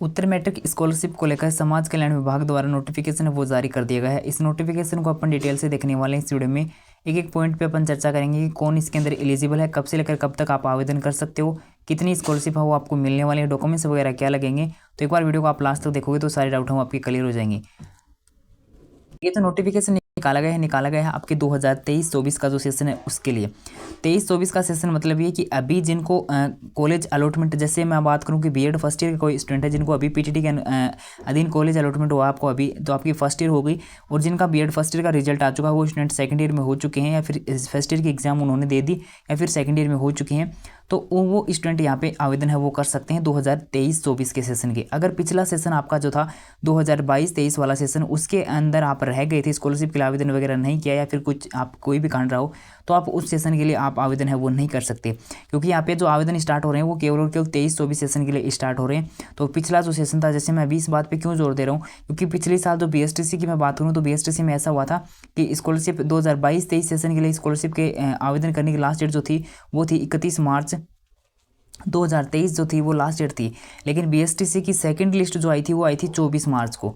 उत्तर matric scholarship को लेकर समाज कल्याण विभाग द्वारा नोटिफिकेशन वो जारी कर दिया गया है। इस नोटिफिकेशन को अपन डिटेल से देखने वाले हैं इस वीडियो में। एक एक पॉइंट पे अपन चर्चा करेंगे कि कौन इसके अंदर एलिजिबल है, कब से लेकर कब तक आप आवेदन कर सकते हो, कितनी स्कॉलरशिप है वो आपको मिलने वाली है, डॉक्यूमेंट्स वगैरह क्या लगेंगे। तो एक बार वीडियो को आप लास्ट तक देखोगे तो सारे डाउट हम आपके क्लियर हो जाएंगे। ये जो नोटिफिकेशन निकाला गया है आपके 2023-24 का जो सेशन है उसके लिए। 23-24 का सेशन मतलब ये कि अभी जिनको कॉलेज अलॉटमेंट, जैसे मैं बात करूं कि बीएड फर्स्ट ईयर के कोई स्टूडेंट है जिनको अभी पीटीटी के अधीन कॉलेज अलॉटमेंट हुआ आपको अभी, तो आपकी फर्स्ट ईयर हो गई, और जिनका बीएड फर्स्ट ईयर का रिजल्ट आ चुका है वो स्टूडेंट सेकंड ईयर में हो चुके हैं, या फिर फर्स्ट ईयर की एग्जाम उन्होंने दे दी या फिर सेकंड ईयर में हो चुके हैं, तो वो स्टूडेंट यहाँ पे आवेदन है वो कर सकते हैं 2023-24 के सेशन के। अगर पिछला सेशन आपका जो था 2022-23 वाला सेशन, उसके अंदर आप रह गए थे, स्कॉलरशिप के लिए आवेदन वगैरह नहीं किया या फिर कुछ आप कोई भी कारण रहा हो, तो आप उस सेशन के लिए आप आवेदन है वो नहीं कर सकते, क्योंकि यहाँ पे जो आवेदन स्टार्ट हो रहे हैं वो केवल और केवल 23-24 सेशन के लिए स्टार्ट हो रहे हैं। तो पिछला जो सेशन था, जैसे मैं अभी इस बात पे क्यों जोर दे रहा हूँ, क्योंकि पिछले साल जो बीएसटीसी की मैं बात करूँ तो बीएसटीसी में ऐसा हुआ था कि स्कॉलरशिप 2022-23 सेशन के लिए स्कॉलरशिप के आवेदन करने की लास्ट डेट जो थी वो थी 31 मार्च 2023 जो थी वो लास्ट डेट थी। लेकिन बीएसटीसी की सेकंड लिस्ट जो आई थी वो आई थी 24 मार्च को।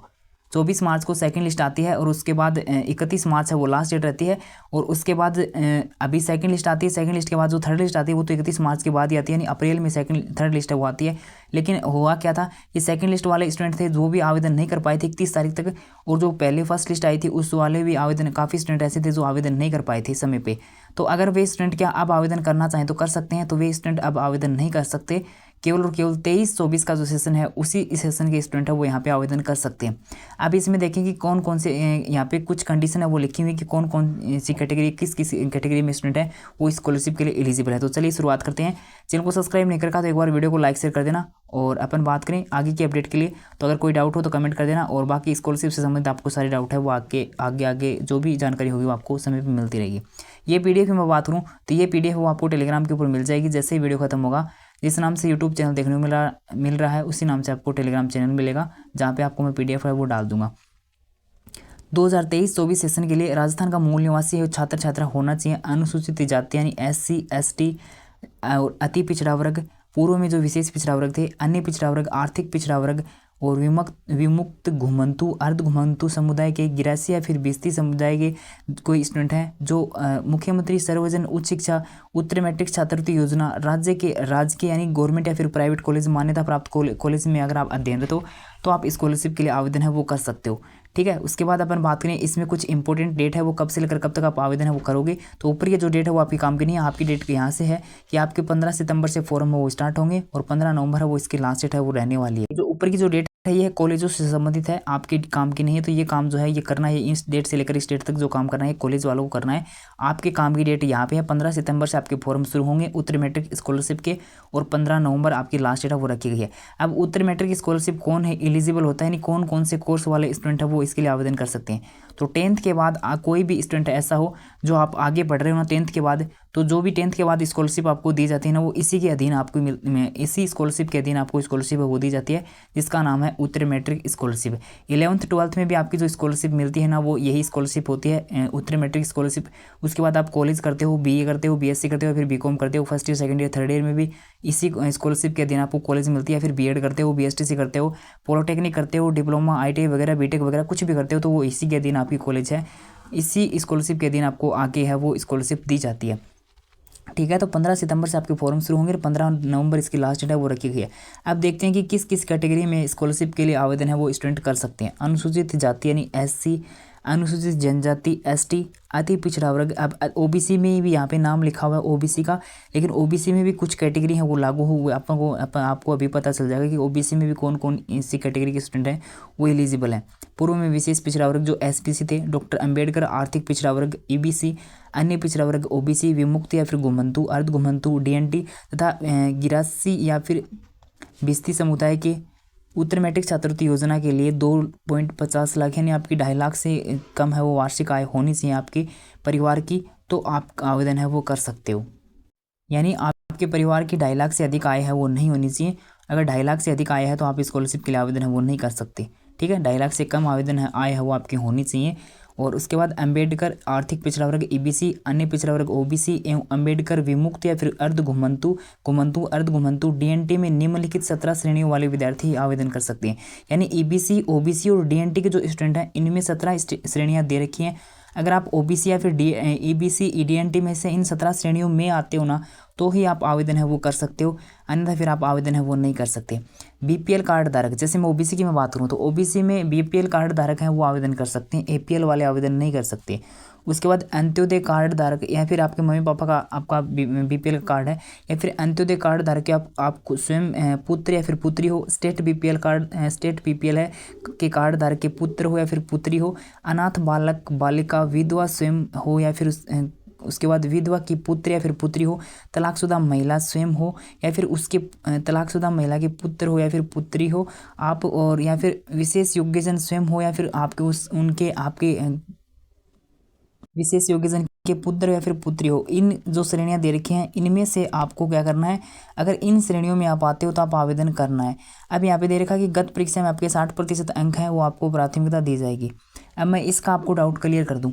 24 मार्च को सेकंड लिस्ट आती है, और उसके बाद 31 मार्च है वो लास्ट डेट रहती है, और उसके बाद अभी सेकंड लिस्ट आती है। सेकंड लिस्ट के बाद जो थर्ड लिस्ट आती है वो तो 31 मार्च के बाद ही आती है, यानी अप्रैल में थर्ड लिस्ट है वो आती है। लेकिन हुआ क्या था कि सेकंड लिस्ट वाले स्टूडेंट थे जो भी आवेदन नहीं कर पाए थे 31 तारीख तक, और जो पहले फर्स्ट लिस्ट आई थी उस वाले भी आवेदन, काफ़ी स्टूडेंट ऐसे थे जो आवेदन नहीं कर पाए थे समय पे। तो अगर वे स्टूडेंट क्या अब आवेदन करना चाहें तो कर सकते हैं, तो वे स्टूडेंट अब आवेदन नहीं कर सकते। केवल और केवल 23-24 का जो सेशन है उसी सेशन के स्टूडेंट है वो यहाँ पे आवेदन कर सकते हैं। अब इसमें देखें कि कौन कौन से यहाँ पे कुछ कंडीशन है वो लिखी हुई कि कौन कौन सी कैटेगरी, किस किस कैटेगरी में स्टूडेंट है वो स्कॉलरशिप के लिए एलिजिबल है। तो चलिए शुरुआत करते हैं। चैनल को सब्सक्राइब नहीं करका तो एक बार वीडियो को लाइक शेयर कर देना, और अपन बात करें आगे की अपडेट के लिए तो अगर कोई डाउट हो तो कमेंट कर देना, और बाकी स्कॉलरशिप से संबंधित आपको सारी डाउट है वो आगे जो भी जानकारी होगी वो आपको समय पर मिलती रहेगी। ये पीडीएफ की मैं बात करूँ तो ये पीडीएफ वो आपको टेलीग्राम के ऊपर मिल जाएगी। जैसे ही वीडियो खत्म होगा, जिस नाम से यूट्यूब चैनल देखने को मिल रहा है उसी नाम से आपको टेलीग्राम चैनल मिलेगा, जहाँ पे आपको मैं पीडीएफ है वो डाल दूंगा। 2023-24 सेशन के लिए राजस्थान का मूल निवासी छात्र छात्रा होना चाहिए, अनुसूचित जाति यानी SC ST और अति पिछड़ा वर्ग, पूर्व में जो विशेष पिछड़ा वर्ग थे, अन्य पिछड़ा वर्ग, आर्थिक पिछड़ा वर्ग, और विमुक्त घुमंतु अर्ध घुमंतु समुदाय के, गिरासी या फिर बिस्ती समुदाय के कोई स्टूडेंट हैं जो मुख्यमंत्री सर्वजन उच्च शिक्षा उत्तर मैट्रिक छात्रवृत्ति योजना राजकीय यानी गवर्नमेंट या फिर प्राइवेट कॉलेज मान्यता प्राप्त कॉलेज में अगर आप अध्ययनरत हो तो आप स्कॉलरशिप के लिए आवेदन है वो कर सकते हो। ठीक है, उसके बाद अपन बात करें इसमें कुछ इंपॉर्टेंट डेट है वो कब से लेकर कब तक आप आवेदन है वो करोगे। तो ऊपर ये जो डेट है वो आपकी काम की नहीं है, आपकी डेट यहाँ से है कि आपके 15 सितंबर से फॉर्म है वो स्टार्ट होंगे, और 15 नवंबर है वो इसकी लास्ट डेट है वो रहने वाली है। जो ऊपर की जो डेट है ये कॉलेजों से संबंधित है, आपके काम की नहीं है। तो ये काम जो है ये करना है, इस डेट से लेकर इस डेट तक जो काम करना है कॉलेज वालों को करना है। आपके काम की डेट यहाँ पे है, 15 सितंबर से आपके फॉर्म शुरू होंगे उत्तर मैट्रिक स्कॉलरशिप के, और 15 नवंबर आपकी लास्ट डेट है वो रखी गई है। अब उत्तर मैट्रिक स्कॉलरशिप कौन है एलिजिबल होता है, यानी कौन कौन से कोर्स वाले स्टूडेंट है वो इसके लिए आवेदन कर सकते हैं। तो 10th के बाद कोई भी स्टूडेंट ऐसा हो जो आप आगे पढ़ रहे हो ना 10th के बाद, तो जो भी 10th के बाद स्कॉलरशिप आपको दी जाती है ना वो इसी के अधीन आपको इसी स्कॉलरशिप के अधीन आपको स्कॉलरशिप है वो दी जाती है, जिसका नाम है उत्तर मैट्रिक स्कॉलरशिप। 11th 12th में भी आपकी जो स्कॉलरशिप मिलती है ना वो यही स्कॉलरशिप होती है, उत्तर मैट्रिक स्कॉलरशिप। उसके बाद आप कॉलेज करते हो, BA करते हो, BSc करते हो, फिर BCom करते हो, first year second year third year में भी इसी स्कॉलरशिप के अधीन आपको कॉलेज मिलती है। फिर BEd करते हो, BSTC करते हो, पॉलिटेक्निक करते हो, डिप्लोमा ITI वगैरह BTech वगैरह कुछ भी करते हो तो वो इसी के अधीन आपकी कॉलेज है, इसी स्कॉलरशिप के अधीन आपको आगे है वो स्कॉलरशिप दी जाती है। ठीक है, तो 15 सितंबर से आपके फॉर्म शुरू होंगे और 15 नवंबर इसकी लास्ट डेट है वो रखी गई है। अब देखते हैं कि किस किस कैटेगरी में स्कॉलरशिप के लिए आवेदन है वो स्टूडेंट कर सकते हैं। अनुसूचित जाति यानी SC, अनुसूचित जनजाति ST, अति पिछड़ा वर्ग। अब OBC में भी यहाँ पे नाम लिखा हुआ है OBC का, लेकिन OBC में भी कुछ कैटेगरी है वो लागू हुए, आपको अभी पता चल जाएगा कि OBC में भी कौन कौन इसी कैटेगरी के स्टूडेंट हैं वो एलिजिबल हैं। पूर्व में विशेष पिछड़ा वर्ग जो SPC थे, डॉक्टर अंबेडकर आर्थिक पिछड़ा वर्ग EBC, अन्य पिछड़ा वर्ग OBC, विमुक्त या फिर घुमंतु अर्ध घुमंतु DNT, तथा गिरासी या फिर बिस्ती समुदाय के उत्तर मैट्रिक छात्रवृत्ति योजना के लिए 2.50 लाख यानी आपकी 2.5 लाख से कम है वो वार्षिक आय होनी चाहिए आपके परिवार की, तो आप आवेदन है वो कर सकते हो। यानी आपके परिवार की 2.5 लाख से अधिक आय है वो नहीं होनी चाहिए। अगर 2.5 लाख से अधिक आय है तो आप स्कॉलरशिप के लिए आवेदन है वो नहीं कर सकते। ठीक है, 2.5 लाख से कम आवेदन है आय है वो आपकी होनी चाहिए, और उसके बाद अम्बेडकर आर्थिक पिछड़ा वर्ग ईबीसी, अन्य पिछड़ा वर्ग ओबीसी एवं अम्बेडकर विमुक्त या फिर अर्ध घुमंतु घुमंतु अर्ध घुमंतु डीएनटी में निम्नलिखित 17 श्रेणियों वाले विद्यार्थी आवेदन कर सकते हैं। यानी ईबीसी, ओबीसी और डीएनटी के जो स्टूडेंट हैं इनमें 17 श्रेणियां दे रखी हैं। अगर आप ओबीसी या फिर ईबीसी डीएनटी में से इन 17 श्रेणियों में आते हो ना तो ही आप आवेदन है वो कर सकते हो, अन्यथा फिर आप आवेदन है वो नहीं कर सकते। बीपीएल कार्ड धारक, जैसे मैं ओबीसी की मैं बात करूँ तो ओबीसी में बीपीएल कार्ड धारक हैं वो आवेदन कर सकते हैं, एपीएल वाले आवेदन नहीं कर सकते। उसके बाद अंत्योदय कार्ड धारक या फिर आपके मम्मी पापा का आपका बीपीएल कार्ड है या फिर अंत्योदय कार्ड धारक आप स्वयं पुत्र या फिर पुत्री हो, state BPL card state BPL है के कार्ड धारक के पुत्र हो या फिर पुत्री हो, अनाथ बालक बालिका, विधवा स्वयं हो या फिर उसके बाद विधवा की पुत्र या फिर पुत्री हो, तलाकशुदा महिला स्वयं हो या फिर उसके तलाकशुदा महिला के पुत्र हो या फिर पुत्री हो आप, और या फिर विशेष योग्यजन स्वयं हो या फिर आपके आपके विशेष योग्यजन के पुत्र या फिर पुत्री हो। इन जो श्रेणियां दे रखी हैं इनमें से आपको क्या करना है, अगर इन श्रेणियों में आप आते हो तो आप आवेदन करना है। अब यहाँ पे दे रखा कि गत परीक्षा में आपके 60% अंक हैं वो आपको प्राथमिकता दी जाएगी। अब मैं इसका आपको डाउट क्लियर कर दूँ।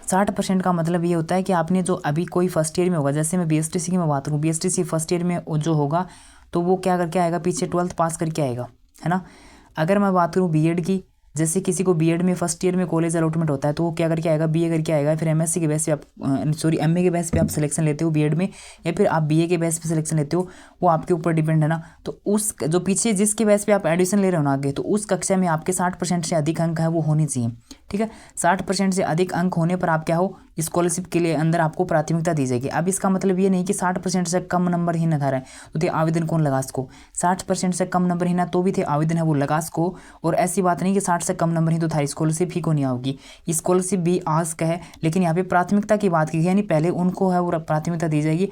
60% का मतलब ये होता है कि आपने जो अभी कोई फर्स्ट ईयर में होगा, जैसे मैं बीएसटीसी की मैं बात करूँ, बीएसटीसी फर्स्ट ईयर में जो होगा तो वो क्या करके आएगा, पीछे 12th पास करके आएगा, है ना। अगर मैं बात करूँ बीएड की, जैसे किसी को बीएड में फर्स्ट ईयर में कॉलेज अलॉटमेंट होता है तो वो क्या करके आएगा, बीए करके आएगा, फिर एमएससी के बेस पे आप एमए के बेस पे आप सिलेक्शन लेते हो बीएड में या फिर आप बीए के बेस पे सिलेक्शन लेते हो, वो आपके ऊपर डिपेंड है ना। तो उस जो पीछे जिसके बेस पे आप एडमिशन ले रहे हो ना आगे, तो उस कक्षा में आपके 60% से अधिक अंक है वो होने चाहिए, ठीक है। 60% से अधिक अंक होने पर आप क्या हो, स्कॉलरशिप के लिए अंदर आपको प्राथमिकता दी जाएगी। अब इसका मतलब ये नहीं कि 60% से कम नंबर ही न था रहे तो थे आवेदन कौन लगा सको, 60% से कम नंबर ही ना तो भी थे आवेदन है वो लगा सको। और ऐसी बात नहीं कि 60 से कम नंबर ही तो था स्कॉलरशिप ही को नहीं आओगी, स्कॉलरशिप भी आस्क है, लेकिन यहाँ पे प्राथमिकता की बात की गई, यानी पहले उनको है वो प्राथमिकता दी जाएगी।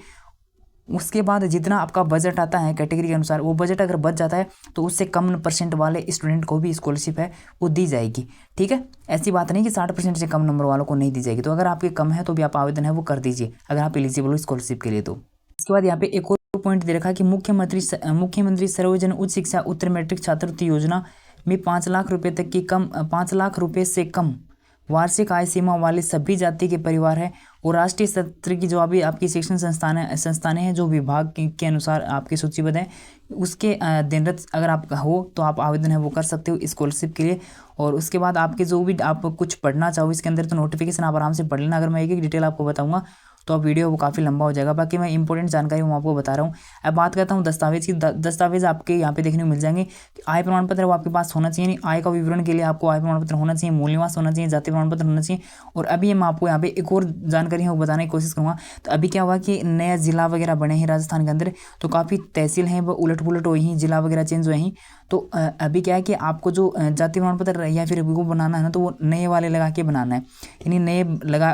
उसके बाद जितना आपका बजट आता है कैटेगरी के अनुसार, वो बजट अगर बच जाता है तो उससे कम % वाले स्टूडेंट को भी स्कॉलरशिप है वो दी जाएगी, ठीक है। ऐसी बात नहीं कि 60% से कम नंबर वालों को नहीं दी जाएगी। तो अगर आपके कम है तो भी आप आवेदन है वो कर दीजिए अगर आप एलिजिबल हो स्कॉलरशिप के लिए। तो इसके बाद यहाँ पे एक और पॉइंट दे रखा है कि मुख्यमंत्री सर्वजन उच्च शिक्षा उत्तर मैट्रिक छात्रवृत्ति योजना में 5 लाख रुपये तक की 5 लाख रुपये से कम वार्षिक आय सीमा वाले सभी जाति के परिवार है और राष्ट्रीय स्तर की जो अभी आपकी शिक्षण संस्थानें हैं जो विभाग के अनुसार आपकी सूचीबद्ध है, उसके अधीनस्थ अगर आप हो तो आप आवेदन है वो कर सकते हो स्कॉलरशिप के लिए। और उसके बाद आपके जो भी आप कुछ पढ़ना चाहो इसके अंदर तो नोटिफिकेशन आप आराम से पढ़ लेना। अगर मैं एक डिटेल आपको बताऊंगा तो अब वीडियो वो काफ़ी लंबा हो जाएगा, बाकी मैं इंपॉर्टेंट जानकारी मैं आपको बता रहा हूँ। अब बात करता हूँ दस्तावेज की। दस्तावेज आपके यहाँ पे देखने को मिल जाएंगे। आय प्रमाण पत्र वो आपके पास होना चाहिए, नहीं आय का विवरण के लिए आपको आय प्रमाण पत्र होना चाहिए, मूल निवास होना चाहिए, जाति प्रमाण पत्र होना चाहिए। और अभी मैं आपको यहाँ पे एक और जानकारी है वो बताने की कोशिश करूँगा। तो अभी क्या हुआ कि नया जिला वगैरह बने हैं राजस्थान के अंदर, तो काफ़ी तहसील हैं वो उलट पुलट हुई हैं, जिला वगैरह चेंज हुए हैं। तो अभी क्या है कि आपको जो जाति प्रमाण पत्र या फिर वो बनाना है ना तो वो नए वाले लगा के बनाना है, यानी नए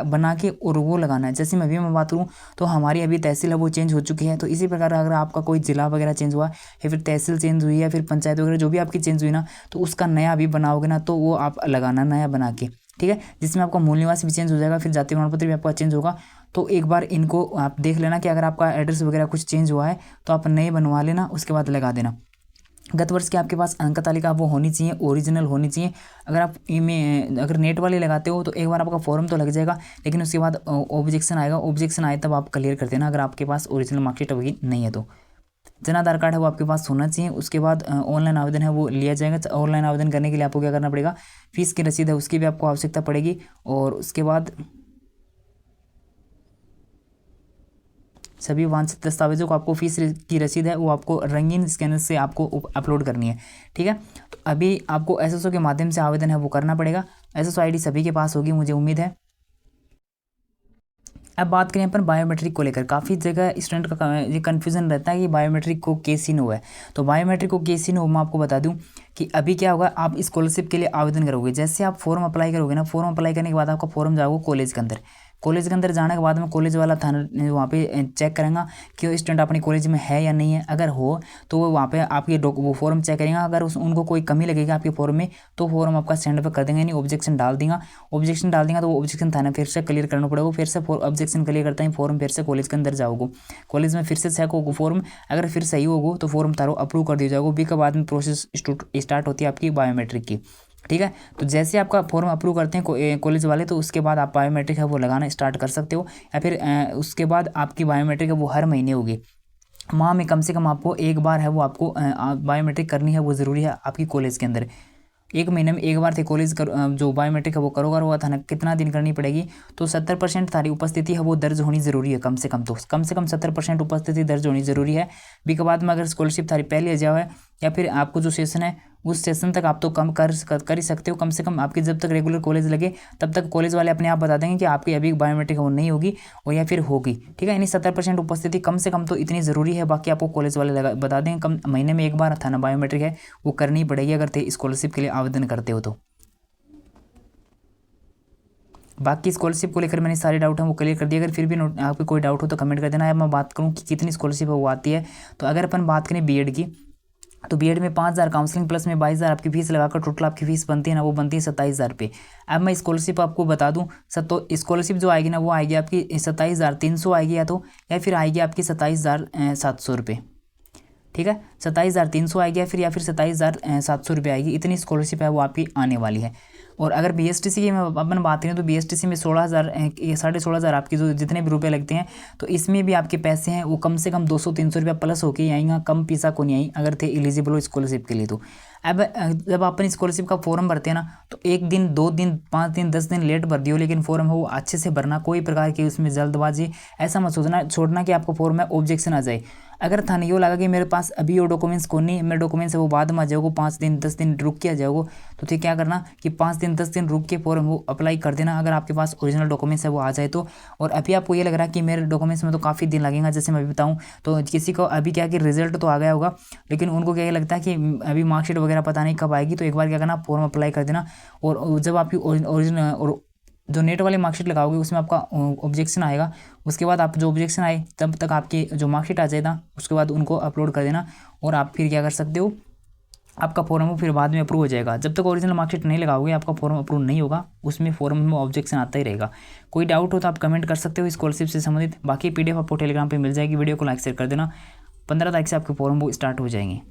बना के और वो लगाना है। जैसे मैं अभी मैं बात करूँ तो हमारी अभी तहसील है वो चेंज हो चुकी है। तो इसी प्रकार अगर आपका कोई जिला वगैरह चेंज हुआ या फिर तहसील चेंज हुई या फिर पंचायत वगैरह जो भी आपकी चेंज हुई ना, तो उसका नया अभी बनाओगे ना तो वो आप लगाना नया बना के, ठीक है, जिसमें आपका मूल निवास भी चेंज हो जाएगा, फिर जाति प्रमाण पत्र भी आपका चेंज होगा। तो एक बार इनको आप देख लेना कि अगर आपका एड्रेस वगैरह कुछ चेंज हुआ है तो आप नए बनवा लेना, उसके बाद लगा देना। गत वर्ष की आपके पास अंक तालिका वो होनी चाहिए, ओरिजिनल होनी चाहिए। अगर आप अगर नेट वाले लगाते हो तो एक बार आपका फॉर्म तो लग जाएगा, लेकिन उसके बाद ऑब्जेक्शन आएगा, ऑब्जेक्शन आए तब आप क्लियर कर देना अगर आपके पास ओरिजिनल मार्कशीट अभी नहीं है तो। जन आधार कार्ड है वो आपके पास होना चाहिए। उसके बाद ऑनलाइन आवेदन है वो लिया जाएगा। ऑनलाइन आवेदन करने के लिए आपको क्या करना पड़ेगा, फीस की रसीद है उसकी भी आपको आवश्यकता पड़ेगी। और उसके बाद सभी वांछित दस्तावेजों को आपको फीस की रसीद है वो आपको रंगीन स्कैनर से आपको अपलोड करनी है, ठीक है। तो अभी आपको एसएसओ के माध्यम से आवेदन है वो करना पड़ेगा। एसएसओ आईडी सभी के पास होगी मुझे उम्मीद है। अब बात करें अपन बायोमेट्रिक को लेकर, काफ़ी जगह स्टूडेंट का ये कन्फ्यूजन रहता है कि बायोमेट्रिक को कैसे नो है। तो बायोमेट्रिक को कैसे नो मैं आपको बता दूं कि अभी क्या होगा, आप स्कॉलरशिप के लिए आवेदन करोगे, जैसे आप फॉर्म अप्लाई करोगे ना, फॉर्म अप्लाई करने के बाद आपका फॉर्म जाओगे कॉलेज के अंदर। कॉलेज के अंदर जाने के बाद में कॉलेज वाला था वहाँ पे चेक करेगा कि वो स्टूडेंट अपने कॉलेज में है या नहीं है। अगर हो तो वो वहाँ पे आपके वो फॉर्म चेक करेगा। अगर उनको कोई कमी लगेगी आपके फॉर्म में तो फॉर्म आपका सेंड पे कर देंगे, यानी ऑब्जेक्शन डाल देगा। ऑब्जेक्शन डाल देगा तो वो ऑब्जेक्शन थाना फिर से क्लियर करना पड़ेगा। फिर से ऑब्जेक्शन क्लियर करता है फॉर्म फिर से कॉलेज के अंदर जाओगे, कॉलेज में फिर से चेक होगा फॉर्म, अगर फिर सही होगा तो फॉर्म तारो अप्रूव कर दिया जाएगा। बी के बाद में प्रोसेस स्टार्ट होती है आपकी बायोमेट्रिक की, ठीक है। तो जैसे आपका फॉर्म अप्रूव करते हैं कॉलेज वाले, तो उसके बाद आप बायोमेट्रिक है वो लगाना स्टार्ट कर सकते हो, या फिर उसके बाद आपकी बायोमेट्रिक है वो हर महीने होगी। माह में कम से कम आपको एक बार है वो आपको बायोमेट्रिक करनी है, वो ज़रूरी है आपकी कॉलेज के अंदर। एक महीने में एक बार थे कॉलेज जो बायोमेट्रिक है वो करोगा हुआ था ना, कितना दिन करनी पड़ेगी, तो 70% तारी उपस्थिति है वो दर्ज होनी ज़रूरी है, कम से कम। तो कम से कम 70% उपस्थिति दर्ज होनी ज़रूरी है। भी के बाद में अगर स्कॉलरशिप थारी पहले आ जाए, या फिर आपको जो सेशन है उस सेशन तक आप तो कम कर ही सकते हो। कम से कम आपके जब तक रेगुलर कॉलेज लगे तब तक कॉलेज वाले अपने आप बता देंगे कि आपकी अभी बायोमेट्रिक वो नहीं होगी और या फिर होगी। ठीक है, यानी 70% उपस्थिति कम से कम तो इतनी ज़रूरी है। बाकी आपको कॉलेज वाले बता देंगे, कम महीने में एक बार था ना बायोमेट्रिक है वो करनी पड़ेगी अगर स्कॉलरशिप के लिए आवेदन करते हो तो। बाकी स्कॉलरशिप को लेकर मैंने सारे डाउट हैं वो क्लियर कर दिया। अगर फिर भी आपको कोई डाउट हो तो कमेंट कर देना। अब मैं बात करूँ कि कितनी स्कॉलरशिप है वो आती है, तो अगर अपन बात करें बीएड की, तो बीएड में 5,000 काउंसलिंग प्लस में 22,000 आपकी फीस लगाकर टोटल आपकी फीस बनती है ना, वो बनती है 27,000 रुपये। अब मैं स्कॉलरशिप आपको बता दूं, तो स्कॉलरशिप जो आएगी ना वो आएगी आपकी 27,300 आएगी, या फिर आएगी आपकी 27,700 रुपये। ठीक है, 27,300 आएगी या फिर 27,700 रुपये आएगी। इतनी स्कॉलरशिप है वो आपकी आने वाली है। और अगर बीएसटीसी की मैं अपन बात करें तो बीएसटीसी में 16,000 16,500 आपकी जो जितने भी रुपए लगते हैं, तो इसमें भी आपके पैसे हैं वो कम से कम 200-300 रुपये प्लस होके आएंगे, कम पैसा को नहीं आई अगर थे एलिजिबल हो स्कॉलरशिप के लिए। तो अब जब अपन स्कॉलरशिप का फॉर्म भरते हैं ना, तो 1 दिन 2 दिन 5 दिन 10 दिन लेट भर दियो, लेकिन फॉर्म है वो अच्छे से भरना, कोई प्रकार की उसमें जल्दबाजी ऐसा मत छोड़ना कि आपको फॉर्म में ऑब्जेक्शन आ जाए। अगर थाने यो लगा कि मेरे पास अभी वो डॉक्यूमेंट्स को नहीं, मेरे डॉक्यूमेंट्स है वो बाद में आ जाओगे, 5 दिन 10 दिन रुक के आ जाओगे, तो ठीक क्या करना कि 5 दिन 10 दिन रुक के फॉर्म वो अप्लाई कर देना अगर आपके पास ओरिजिनल डॉक्यूमेंट्स है वो आ जाए तो। और अभी आपको ये लग रहा है कि मेरे डॉक्यूमेंट्स में तो काफ़ी दिन लगेगा, जैसे मैं अभी बताऊँ तो किसी को अभी क्या कि रिजल्ट तो आ गया होगा, लेकिन उनको क्या लगता है कि अभी मार्कशीट वगैरह पता नहीं कब आएगी, तो एक बार क्या करना फॉर्म अप्लाई कर देना। और जब आपकी ओरिजिनल और जो नेट वाली मार्कशीट लगाओगे उसमें आपका ऑब्जेक्शन आएगा, उसके बाद आप जो ऑब्जेक्शन आए तब तक आपकी जो मार्कशीट आ जाएगा, उसके बाद उनको अपलोड कर देना और आप फिर क्या कर सकते हो, आपका फॉर्म वो फिर बाद में अप्रूव हो जाएगा। जब तक ओरिजिनल मार्कशीट नहीं लगाओगे आपका फॉर्म अप्रूव नहीं होगा, उसमें फॉर्म में ऑब्जेक्शन आता ही रहेगा। कोई डाउट हो तो आप कमेंट कर सकते हो स्कॉलरशिप से संबंधित। बाकी पीडीएफ आपको टेलीग्राम पर मिल जाएगी। वीडियो को लाइक शेयर कर देना। 15 तारीख से आपके फॉर्म वो स्टार्ट हो जाएंगे।